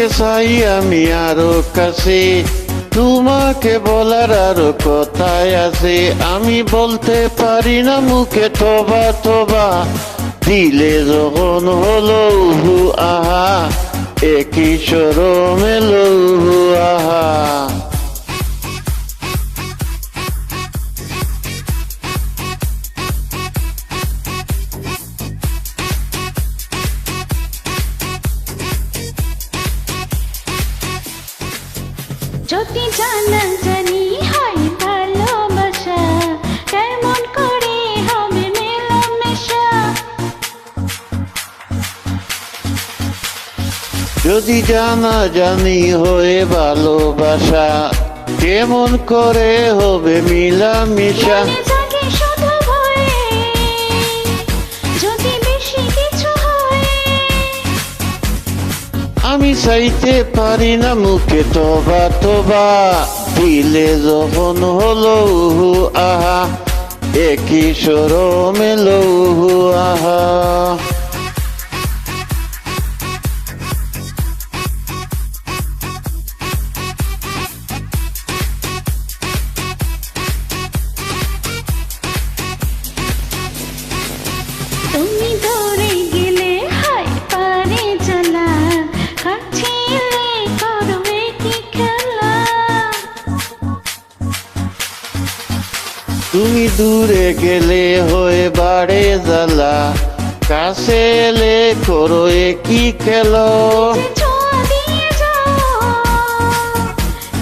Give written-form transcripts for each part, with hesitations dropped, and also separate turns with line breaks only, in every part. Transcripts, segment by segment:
তোমাকে চাই আমি আরো কাছে, তোমাকে বলার আরো কথায় আছে, আমি বলতে পারি না মুখে তোবা তোবা, দিলে যখন হলো উহু আহা, একই শরম এলো উহু আহা।
যদি জানা জানি হয় ভালোবাসা, কেমন করে হবে মেলামেশা।
যদি জানা জানি হয়ে ভালোবাসা, কেমন করে হবে মিলামিশা।
মনে জাগে শুধু ভয়ে, যদি বেশি কিছু হয়।
আমি চাইতে পারি না মুখে তোবা তোবা, দিলে যখন হলো উহু আহা, একই শরম এলো উহু আহা।
তুমি দৌড়ে গেলে হয় পারে জ্বালা, কাছে এলে করবে কি খেলা।
তুমি দূরে গেলে হয়ে বাড়ে জ্বালা, কাছে এলে করো কি খেলো।
যে ছোঁয়া দিয়ে যাও,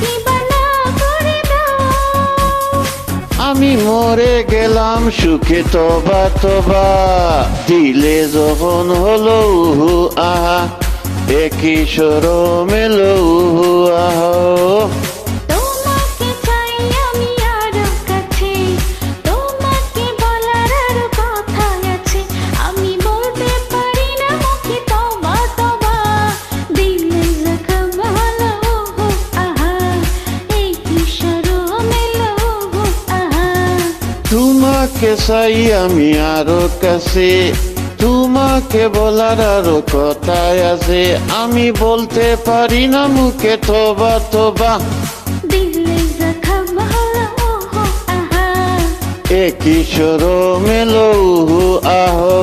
কিবা না করে দাও।
আমি মরে গেলাম সুখে তোবা তোবা, দিলে যখন হলো উহু আহা, একই শরম এলো উহু আহা।
তোমাকে চাই আমি আরো কাছে, তোমাকে বলার আরো কথা আছে, আমি বলতে পারি না মুখে তবা তবা, দিলে জখম হলো উহু আহা, এই কি শরম এলো উহু আহা।
তোমাকে চাই আমি আরো কাছে, তোমাকে বলার আরো কথায় আছে, আমি বলতে পারি না মুখে তোবা তোবা,
দিলে জখম হলো উহু আহা।
একই শরম এলো উহু আহা।